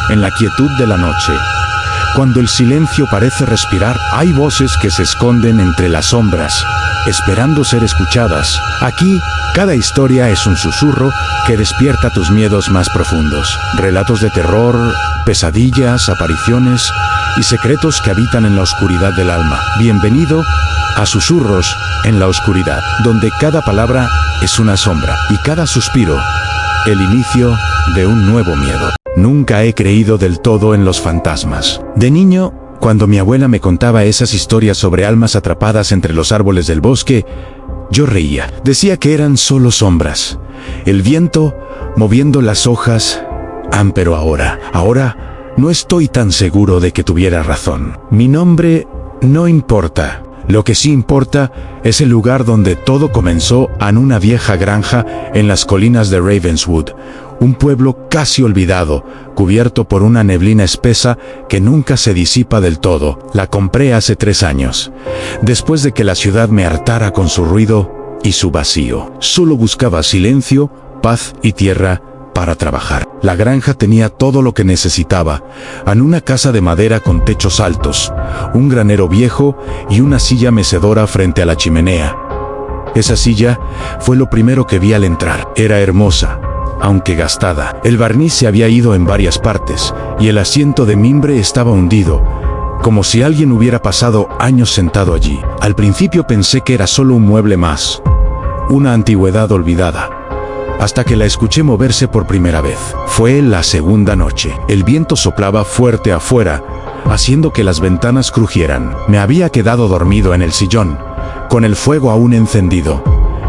en la quietud de la noche. Cuando el silencio parece respirar, hay voces que se esconden entre las sombras, esperando ser escuchadas. Aquí, cada historia es un susurro que despierta tus miedos más profundos. Relatos de terror, pesadillas, apariciones y secretos que habitan en la oscuridad del alma. Bienvenido a Susurros en la Oscuridad, donde cada palabra es una sombra y cada suspiro, el inicio de un nuevo miedo. Nunca he creído del todo en los fantasmas. De niño, cuando mi abuela me contaba esas historias sobre almas atrapadas entre los árboles del bosque, yo reía. Decía que eran solo sombras. El viento moviendo las hojas. Pero ahora no estoy tan seguro de que tuviera razón. Mi nombre no importa. Lo que sí importa es el lugar donde todo comenzó, en una vieja granja en las colinas de Ravenswood, un pueblo casi olvidado, cubierto por una neblina espesa que nunca se disipa del todo. La compré hace 3 años, después de que la ciudad me hartara con su ruido y su vacío. Solo buscaba silencio, paz y tierra para trabajar. La granja tenía todo lo que necesitaba, en una casa de madera con techos altos, un granero viejo y una silla mecedora frente a la chimenea. Esa silla fue lo primero que vi al entrar. Era hermosa, aunque gastada. El barniz se había ido en varias partes y el asiento de mimbre estaba hundido, como si alguien hubiera pasado años sentado allí. Al principio pensé que era solo un mueble más, una antigüedad olvidada, hasta que la escuché moverse por primera vez. Fue la segunda noche. El viento soplaba fuerte afuera, haciendo que las ventanas crujieran. Me había quedado dormido en el sillón, con el fuego aún encendido.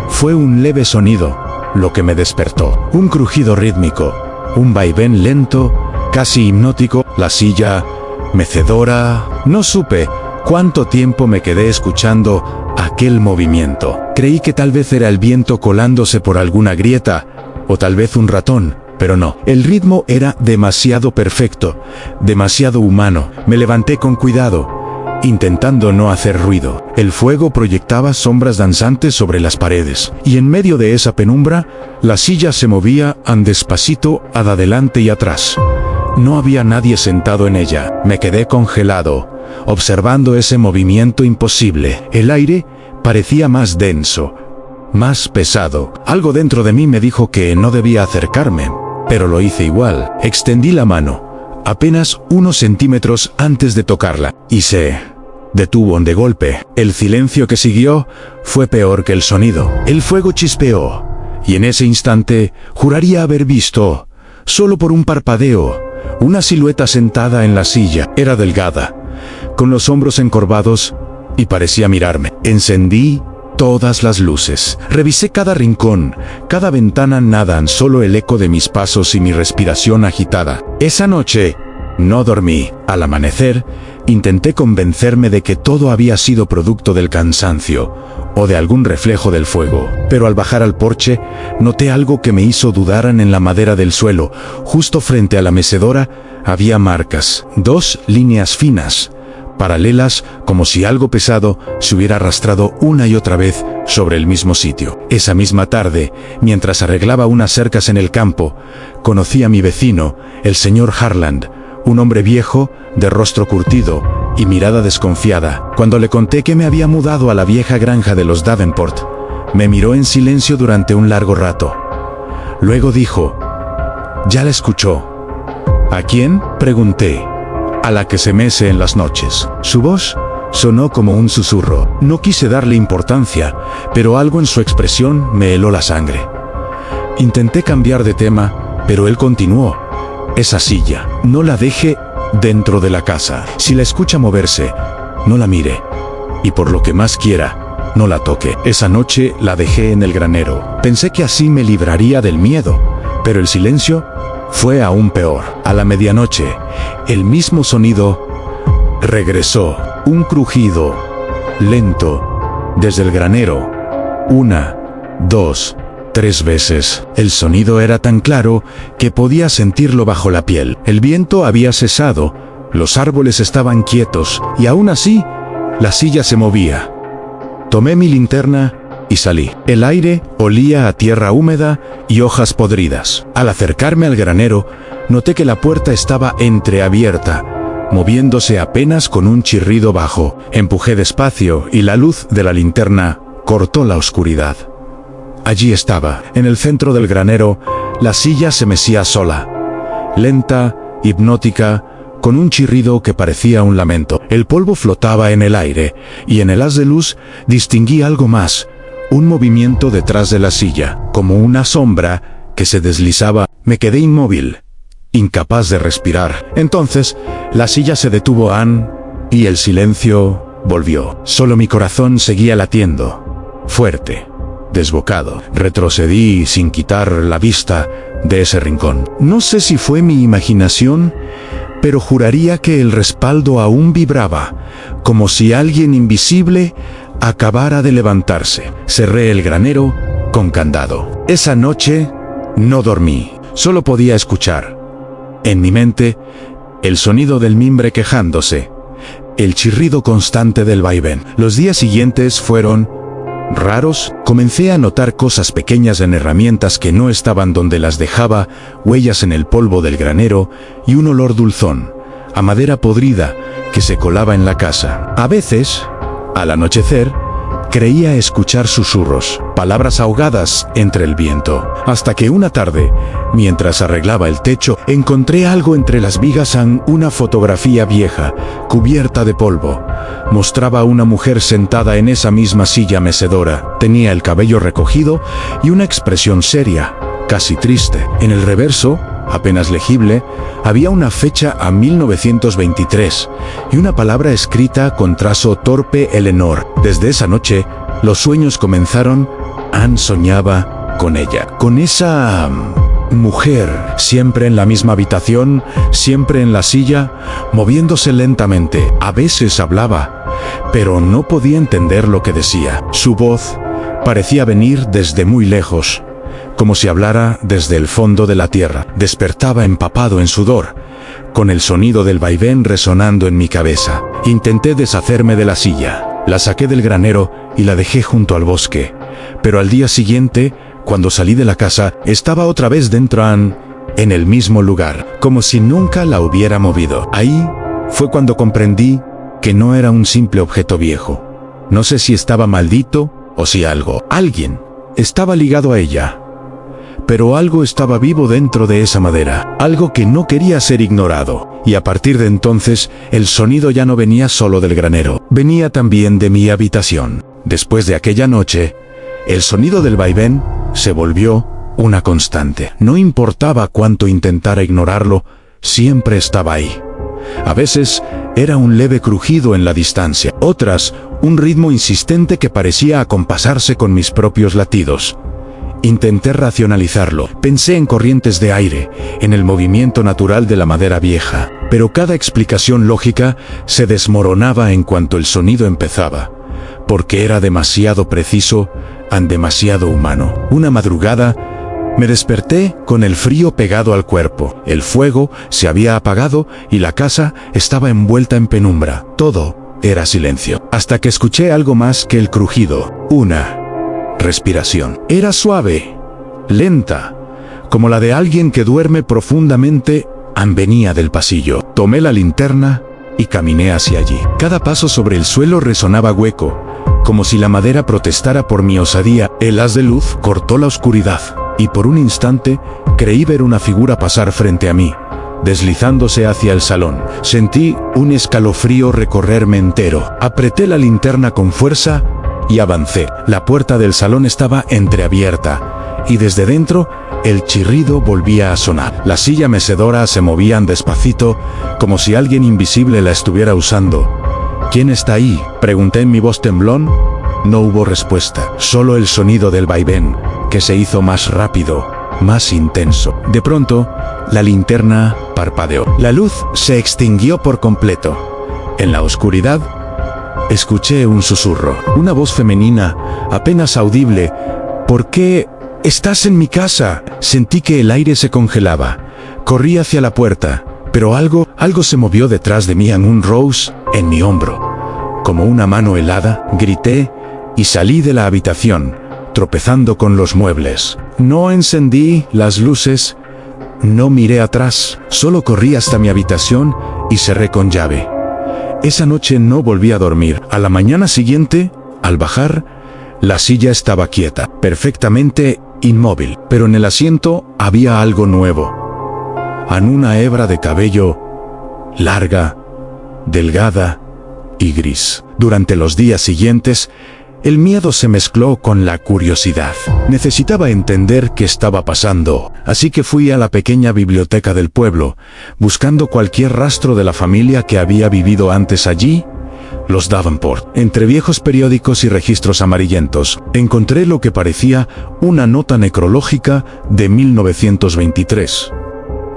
Fue un leve sonido lo que me despertó. Un crujido rítmico, un vaivén lento, casi hipnótico. La silla mecedora. No supe cuánto tiempo me quedé escuchando aquel movimiento. Creí que tal vez era el viento colándose por alguna grieta, o tal vez un ratón, pero no. El ritmo era demasiado perfecto, demasiado humano. Me levanté con cuidado, intentando no hacer ruido. El fuego proyectaba sombras danzantes sobre las paredes, y en medio de esa penumbra, la silla se movía despacito adelante y atrás. No había nadie sentado en ella. Me quedé congelado, observando ese movimiento imposible. El aire parecía más denso, más pesado. Algo dentro de mí me dijo que no debía acercarme, pero lo hice igual. Extendí la mano, apenas unos centímetros antes de tocarla, y se detuvo de golpe. El silencio que siguió fue peor que el sonido. El fuego chispeó, y en ese instante juraría haber visto, solo por un parpadeo, una silueta sentada en la silla. Era delgada, con los hombros encorvados, y parecía mirarme. Encendí todas las luces. Revisé cada rincón, cada ventana. Nada, solo el eco de mis pasos y mi respiración agitada. Esa noche no dormí. Al amanecer, intenté convencerme de que todo había sido producto del cansancio o de algún reflejo del fuego. Pero al bajar al porche, noté algo que me hizo dudar. En la madera del suelo, justo frente a la mecedora, había marcas. 2 líneas finas, paralelas, como si algo pesado se hubiera arrastrado una y otra vez sobre el mismo sitio. Esa misma tarde, mientras arreglaba unas cercas en el campo, conocí a mi vecino, el señor Harland, un hombre viejo, de rostro curtido y mirada desconfiada. Cuando le conté que me había mudado a la vieja granja de los Davenport, me miró en silencio durante un largo rato. Luego dijo: «¿Ya la escuchó?» «¿A quién?», pregunté. «A la que se mece en las noches». Su voz sonó como un susurro. No quise darle importancia, pero algo en su expresión me heló la sangre. Intenté cambiar de tema, pero él continuó: «Esa silla, no la deje dentro de la casa. Si la escucha moverse, no la mire. Y por lo que más quiera, no la toque». Esa noche la dejé en el granero. Pensé que así me libraría del miedo, pero el silencio fue aún peor. A la medianoche, el mismo sonido regresó. Un crujido lento desde el granero. 1, 2, 3 veces. El sonido era tan claro que podía sentirlo bajo la piel. El viento había cesado, los árboles estaban quietos, y aún así, la silla se movía. Tomé mi linterna y salí. El aire olía a tierra húmeda y hojas podridas. Al acercarme al granero, noté que la puerta estaba entreabierta, moviéndose apenas con un chirrido bajo. Empujé despacio y la luz de la linterna cortó la oscuridad. Allí estaba, en el centro del granero, la silla se mecía sola, lenta, hipnótica, con un chirrido que parecía un lamento. El polvo flotaba en el aire, y en el haz de luz distinguí algo más, un movimiento detrás de la silla, como una sombra que se deslizaba. Me quedé inmóvil, incapaz de respirar. Entonces, la silla se detuvo, y el silencio volvió. Solo mi corazón seguía latiendo, fuerte, desbocado. Retrocedí sin quitar la vista de ese rincón. No sé si fue mi imaginación, pero juraría que el respaldo aún vibraba, como si alguien invisible acabara de levantarse. Cerré el granero con candado. Esa noche no dormí, solo podía escuchar, en mi mente, el sonido del mimbre quejándose, el chirrido constante del vaivén. Los días siguientes fueron raros. Comencé a notar cosas pequeñas en herramientas que no estaban donde las dejaba, huellas en el polvo del granero y un olor dulzón, a madera podrida, que se colaba en la casa. A veces, al anochecer, creía escuchar susurros, palabras ahogadas entre el viento, hasta que una tarde, mientras arreglaba el techo, encontré algo entre las vigas. Una fotografía vieja, cubierta de polvo. Mostraba a una mujer sentada en esa misma silla mecedora. Tenía el cabello recogido y una expresión seria, casi triste. En el reverso, apenas legible, había una fecha a 1923 y una palabra escrita con trazo torpe: Eleanor. Desde esa noche, los sueños comenzaron. Anne soñaba con ella, con esa mujer, siempre en la misma habitación, siempre en la silla, moviéndose lentamente. A veces hablaba, pero no podía entender lo que decía. Su voz parecía venir desde muy lejos, como si hablara desde el fondo de la tierra. Despertaba empapado en sudor, con el sonido del vaivén resonando en mi cabeza. Intenté deshacerme de la silla, la saqué del granero y la dejé junto al bosque. Pero al día siguiente, cuando salí de la casa, estaba otra vez dentro, en el mismo lugar, como si nunca la hubiera movido. Ahí fue cuando comprendí que no era un simple objeto viejo. No sé si estaba maldito o si alguien estaba ligado a ella. Pero algo estaba vivo dentro de esa madera, algo que no quería ser ignorado. Y a partir de entonces, el sonido ya no venía solo del granero, venía también de mi habitación. Después de aquella noche, el sonido del vaivén se volvió una constante. No importaba cuánto intentara ignorarlo, siempre estaba ahí. A veces era un leve crujido en la distancia, otras un ritmo insistente que parecía acompasarse con mis propios latidos. Intenté racionalizarlo, pensé en corrientes de aire, en el movimiento natural de la madera vieja, pero cada explicación lógica se desmoronaba en cuanto el sonido empezaba, porque era demasiado preciso, demasiado humano. Una madrugada, me desperté con el frío pegado al cuerpo. El fuego se había apagado y la casa estaba envuelta en penumbra. Todo era silencio, hasta que escuché algo más que el crujido, una respiración. Era suave, lenta, como la de alguien que duerme profundamente. Venía del pasillo. Tomé la linterna y caminé hacia allí. Cada paso sobre el suelo resonaba hueco, como si la madera protestara por mi osadía. El haz de luz cortó la oscuridad, y por un instante creí ver una figura pasar frente a mí, deslizándose hacia el salón. Sentí un escalofrío recorrerme entero. Apreté la linterna con fuerza y avancé. La puerta del salón estaba entreabierta, y desde dentro el chirrido volvía a sonar. La silla mecedora se movía despacito, como si alguien invisible la estuviera usando. ¿Quién está ahí?, pregunté en mi voz temblón. No hubo respuesta, solo el sonido del vaivén, que se hizo más rápido, más intenso. De pronto, la linterna parpadeó. La luz se extinguió por completo. En la oscuridad, escuché un susurro, una voz femenina, apenas audible. ¿Por qué estás en mi casa? Sentí que el aire se congelaba. Corrí hacia la puerta, pero algo se movió detrás de mí. Un Rose en mi hombro, como una mano helada. Grité y salí de la habitación, tropezando con los muebles. No encendí las luces, No miré atrás, solo corrí hasta mi habitación y cerré con llave. Esa noche no volví a dormir. A la mañana siguiente, al bajar, la silla estaba quieta, perfectamente inmóvil, pero en el asiento había algo nuevo. Una hebra de cabello larga, delgada y gris. Durante los días siguientes, el miedo se mezcló con la curiosidad. Necesitaba entender qué estaba pasando, así que fui a la pequeña biblioteca del pueblo, buscando cualquier rastro de la familia que había vivido antes allí, los Davenport. Entre viejos periódicos y registros amarillentos, encontré lo que parecía una nota necrológica de 1923.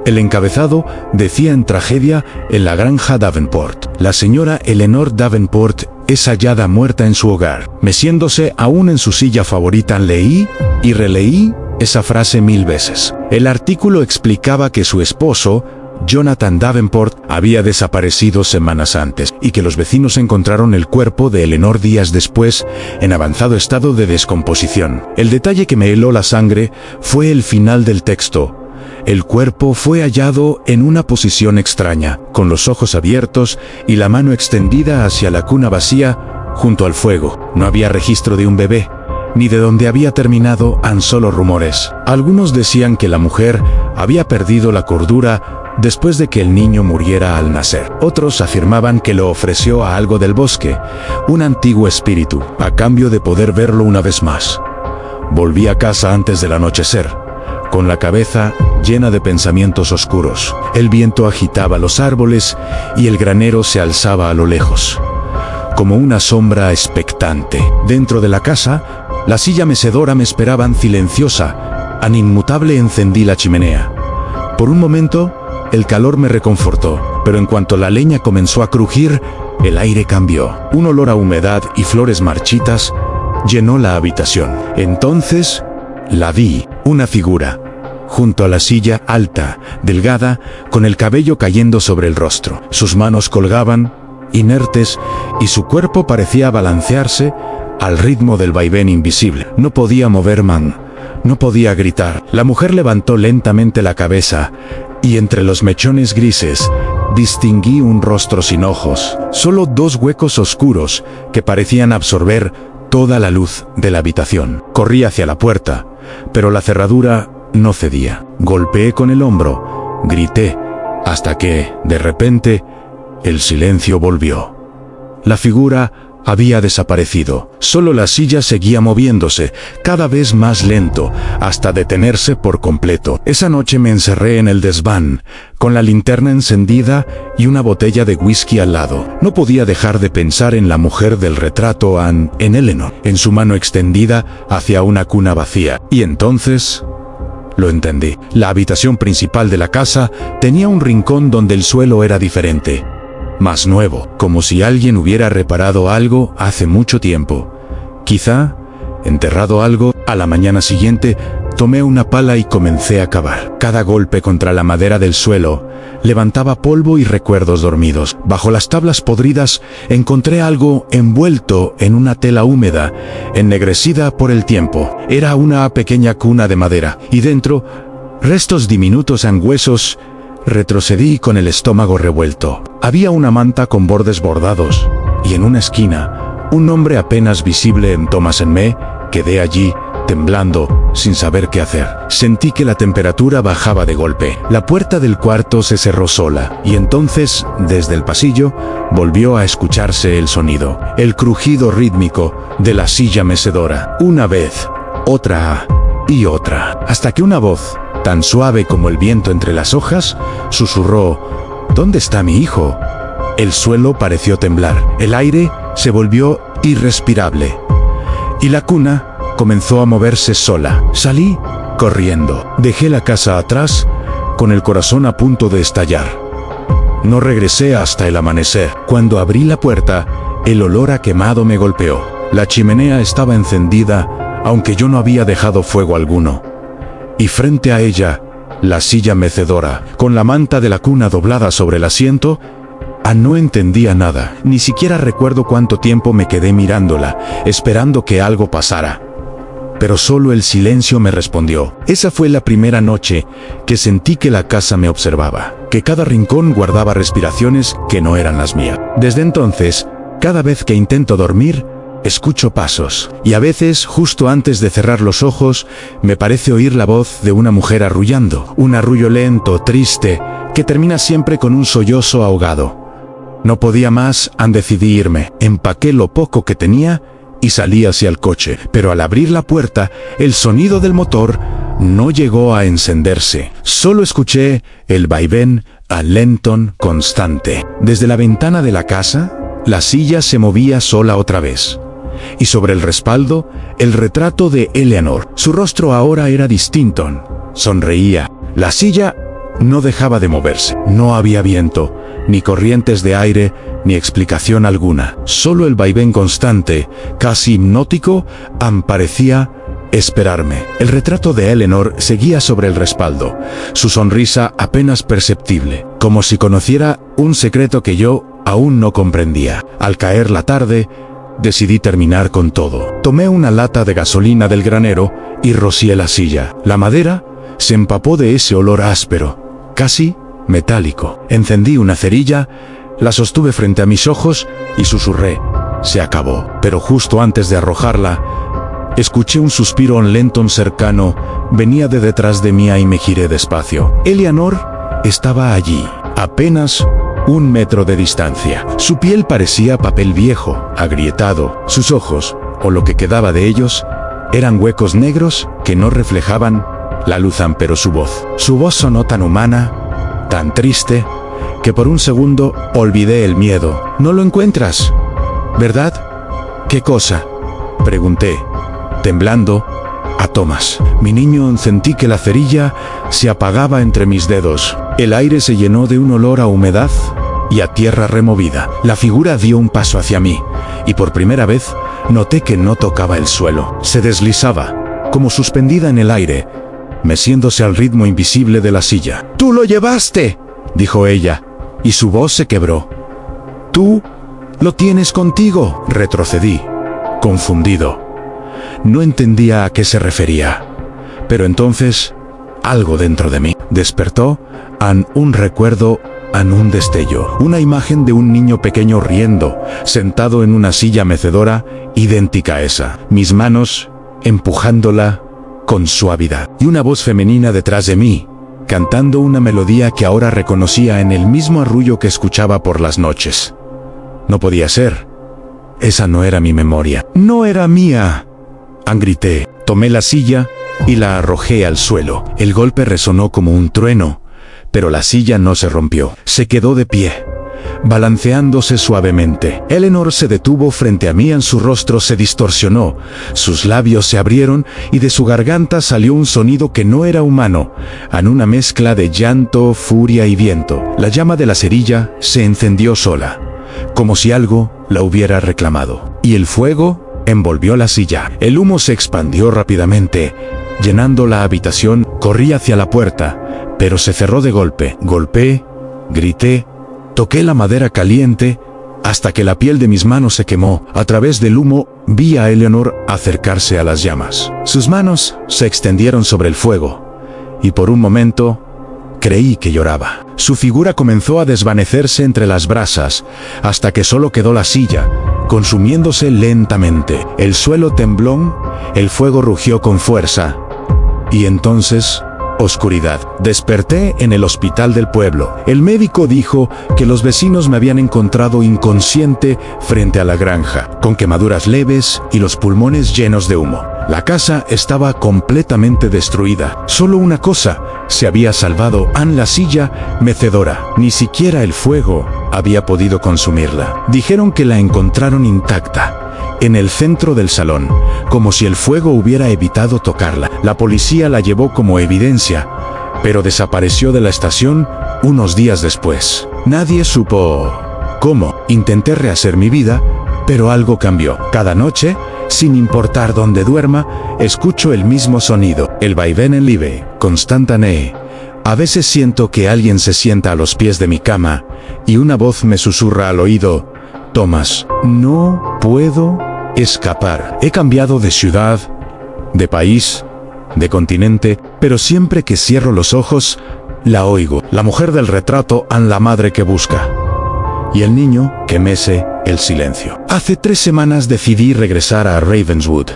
El encabezado decía en tragedia en la granja Davenport: la señora Eleanor Davenport es hallada muerta en su hogar. Meciéndose aún en su silla favorita, leí y releí esa frase 1000 veces. El artículo explicaba que su esposo, Jonathan Davenport, había desaparecido semanas antes y que los vecinos encontraron el cuerpo de Eleanor días después en avanzado estado de descomposición. El detalle que me heló la sangre fue el final del texto. El cuerpo fue hallado en una posición extraña, con los ojos abiertos y la mano extendida hacia la cuna vacía junto al fuego. No había registro de un bebé, ni de dónde había terminado, tan solo rumores. Algunos decían que la mujer había perdido la cordura después de que el niño muriera al nacer. Otros afirmaban que lo ofreció a algo del bosque, un antiguo espíritu, a cambio de poder verlo una vez más. Volví a casa antes del anochecer, con la cabeza llena de pensamientos oscuros. El viento agitaba los árboles y el granero se alzaba a lo lejos, como una sombra expectante. Dentro de la casa, la silla mecedora me esperaba silenciosa. Inmutable encendí la chimenea. Por un momento, el calor me reconfortó, pero en cuanto la leña comenzó a crujir, el aire cambió. Un olor a humedad y flores marchitas llenó la habitación. Entonces, la vi, una figura, junto a la silla, alta, delgada, con el cabello cayendo sobre el rostro. Sus manos colgaban, inertes, y su cuerpo parecía balancearse al ritmo del vaivén invisible. No podía mover no podía gritar. La mujer levantó lentamente la cabeza, y entre los mechones grises, distinguí un rostro sin ojos, solo 2 huecos oscuros que parecían absorber toda la luz de la habitación. Corrí hacia la puerta, pero la cerradura no cedía. Golpeé con el hombro, grité, hasta que, de repente, el silencio volvió. La figura había desaparecido. Solo la silla seguía moviéndose, cada vez más lento, hasta detenerse por completo. Esa noche me encerré en el desván, con la linterna encendida y una botella de whisky al lado. No podía dejar de pensar en la mujer del retrato, en Eleanor, en su mano extendida hacia una cuna vacía. Y entonces lo entendí. La habitación principal de la casa tenía un rincón donde el suelo era diferente, más nuevo, como si alguien hubiera reparado algo hace mucho tiempo. Quizá enterrado algo. A la mañana siguiente, tomé una pala y comencé a cavar. Cada golpe contra la madera del suelo levantaba polvo y recuerdos dormidos. Bajo las tablas podridas encontré algo envuelto en una tela húmeda, ennegrecida por el tiempo. Era una pequeña cuna de madera, y dentro, restos diminutos en huesos. Retrocedí con el estómago revuelto. Había una manta con bordes bordados, y en una esquina, un nombre apenas visible en Thomas Me. Quedé allí, temblando, sin saber qué hacer. Sentí que la temperatura bajaba de golpe. La puerta del cuarto se cerró sola, y entonces, desde el pasillo, volvió a escucharse el sonido, el crujido rítmico de la silla mecedora. Una vez, otra y otra, hasta que una voz, tan suave como el viento entre las hojas, susurró: ¿Dónde está mi hijo? El suelo pareció temblar, el aire se volvió irrespirable, y la cuna comenzó a moverse sola. Salí corriendo. Dejé la casa atrás, con el corazón a punto de estallar. No regresé hasta el amanecer. Cuando abrí la puerta, el olor a quemado me golpeó. La chimenea estaba encendida, aunque yo no había dejado fuego alguno. Y frente a ella, la silla mecedora, con la manta de la cuna doblada sobre el asiento. No entendía nada, ni siquiera recuerdo cuánto tiempo me quedé mirándola, esperando que algo pasara. pero solo el silencio me respondió. Esa fue la primera noche que sentí que la casa me observaba, que cada rincón guardaba respiraciones que no eran las mías. Desde entonces, cada vez que intento dormir, escucho pasos, y a veces, justo antes de cerrar los ojos, me parece oír la voz de una mujer arrullando, un arrullo lento, triste, que termina siempre con un sollozo ahogado. No podía más, decidí irme. Empaqué lo poco que tenía y salí hacia el coche, pero al abrir la puerta, el sonido del motor no llegó a encenderse. Solo escuché el vaivén lento, constante. Desde la ventana de la casa, la silla se movía sola otra vez. Y sobre el respaldo, el retrato de Eleanor. Su rostro ahora era distinto. Sonreía. La silla no dejaba de moverse. No había viento, ni corrientes de aire, ni explicación alguna. Solo el vaivén constante, casi hipnótico, parecía esperarme. El retrato de Eleanor seguía sobre el respaldo, su sonrisa apenas perceptible, como si conociera un secreto que yo aún no comprendía. Al caer la tarde, decidí terminar con todo. Tomé una lata de gasolina del granero y rocié la silla. La madera se empapó de ese olor áspero, casi metálico. Encendí una cerilla, la sostuve frente a mis ojos y susurré: se acabó. Pero justo antes de arrojarla, escuché un suspiro lento cercano. Venía de detrás de mí y me giré despacio. Eleanor estaba allí, apenas 1 metro de distancia. Su piel parecía papel viejo, agrietado. Sus ojos, o lo que quedaba de ellos, eran huecos negros que no reflejaban la luz, pero su voz sonó tan humana, tan triste, que por un segundo olvidé el miedo. ¿No lo encuentras, verdad? ¿Qué cosa?, pregunté, temblando, a Thomas. Mi niño, sentí que la cerilla se apagaba entre mis dedos. El aire se llenó de un olor a humedad y a tierra removida. La figura dio un paso hacia mí, y por primera vez noté que no tocaba el suelo. Se deslizaba, como suspendida en el aire, meciéndose al ritmo invisible de la silla. «¡Tú lo llevaste!», dijo ella, y su voz se quebró. «¡Tú lo tienes contigo!». Retrocedí, confundido. No entendía a qué se refería, pero entonces algo dentro de mí despertó un recuerdo, un destello, una imagen de un niño pequeño riendo, sentado en una silla mecedora idéntica a esa, mis manos empujándola con suavidad, y una voz femenina detrás de mí, cantando una melodía que ahora reconocía en el mismo arrullo que escuchaba por las noches. No podía ser. Esa no era mi memoria. No era mía. Grité. Tomé la silla y la arrojé al suelo. El golpe resonó como un trueno, pero la silla no se rompió. Se quedó de pie, balanceándose suavemente. Eleanor se detuvo frente a mí, su rostro se distorsionó, sus labios se abrieron y de su garganta salió un sonido que no era humano, una mezcla de llanto, furia y viento. La llama de la cerilla se encendió sola, como si algo la hubiera reclamado, y el fuego envolvió la silla. El humo se expandió rápidamente, llenando la habitación. Corrí hacia la puerta, pero se cerró de golpe. Golpeé, grité, toqué la madera caliente, hasta que la piel de mis manos se quemó. A través del humo, vi a Eleanor acercarse a las llamas. Sus manos se extendieron sobre el fuego, y por un momento creí que lloraba. Su figura comenzó a desvanecerse entre las brasas, hasta que solo quedó la silla, consumiéndose lentamente. El suelo tembló, el fuego rugió con fuerza, y entonces, oscuridad. Desperté en el hospital del pueblo. El médico dijo que los vecinos me habían encontrado inconsciente frente a la granja, con quemaduras leves y los pulmones llenos de humo. La casa estaba completamente destruida. Solo una cosa se había salvado, la silla mecedora. Ni siquiera el fuego había podido consumirla. Dijeron que la encontraron intacta, en el centro del salón, como si el fuego hubiera evitado tocarla. La policía la llevó como evidencia, pero desapareció de la estación unos días después. Nadie supo cómo. Intenté rehacer mi vida, pero algo cambió. Cada noche, sin importar dónde duerma, escucho el mismo sonido, el vaivén en live, constante. A veces siento que alguien se sienta a los pies de mi cama, y una voz me susurra al oído: Thomas, no puedo escapar. He cambiado de ciudad, de país, de continente, pero siempre que cierro los ojos, la oigo. La mujer del retrato a la madre que busca. Y el niño que mece el silencio. Hace 3 semanas decidí regresar a Ravenswood.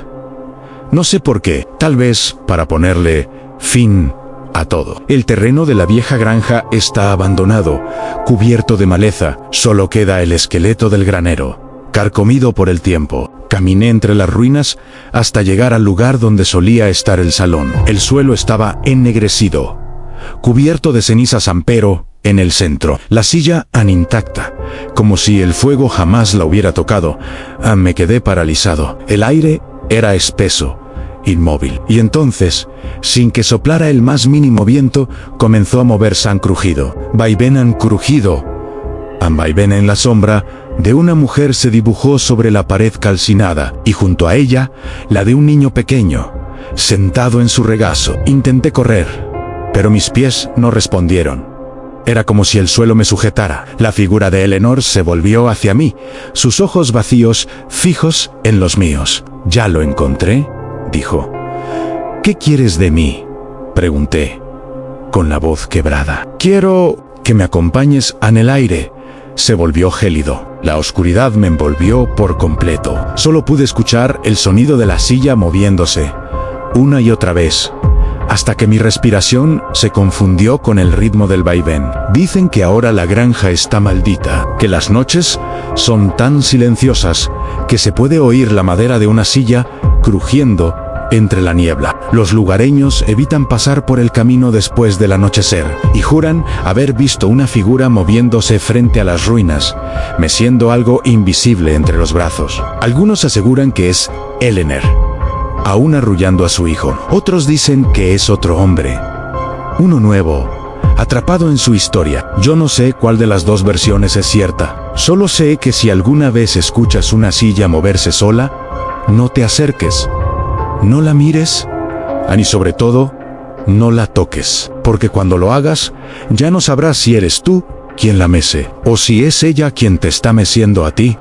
No sé por qué, tal vez para ponerle fin a todo. El terreno de la vieja granja está abandonado, cubierto de maleza, solo queda el esqueleto del granero, carcomido por el tiempo. Caminé entre las ruinas hasta llegar al lugar donde solía estar el salón. El suelo estaba ennegrecido, cubierto de cenizas ampero en el centro. La silla intacta, como si el fuego jamás la hubiera tocado. Me quedé paralizado. El aire era espeso, inmóvil. Y entonces, sin que soplara el más mínimo viento, comenzó a moverse un crujido. Vaivenan crujido. Vaivén en la sombra de una mujer se dibujó sobre la pared calcinada, y junto a ella, la de un niño pequeño, sentado en su regazo. Intenté correr, pero mis pies no respondieron. Era como si el suelo me sujetara. La figura de Eleanor se volvió hacia mí, sus ojos vacíos, fijos en los míos. «Ya lo encontré», dijo. «¿Qué quieres de mí?», pregunté, con la voz quebrada. «Quiero que me acompañes en el aire». Se volvió gélido. La oscuridad me envolvió por completo. Solo pude escuchar el sonido de la silla moviéndose, una y otra vez, hasta que mi respiración se confundió con el ritmo del vaivén. Dicen que ahora la granja está maldita, que las noches son tan silenciosas que se puede oír la madera de una silla crujiendo entre la niebla. Los lugareños evitan pasar por el camino después del anochecer y juran haber visto una figura moviéndose frente a las ruinas, meciendo algo invisible entre los brazos. Algunos aseguran que es Eleanor, aún arrullando a su hijo. Otros dicen que es otro hombre, uno nuevo, atrapado en su historia. Yo no sé cuál de las dos versiones es cierta. Solo sé que si alguna vez escuchas una silla moverse sola, no te acerques, no la mires, y sobre todo, no la toques, porque cuando lo hagas, ya no sabrás si eres tú quien la mece, o si es ella quien te está meciendo a ti.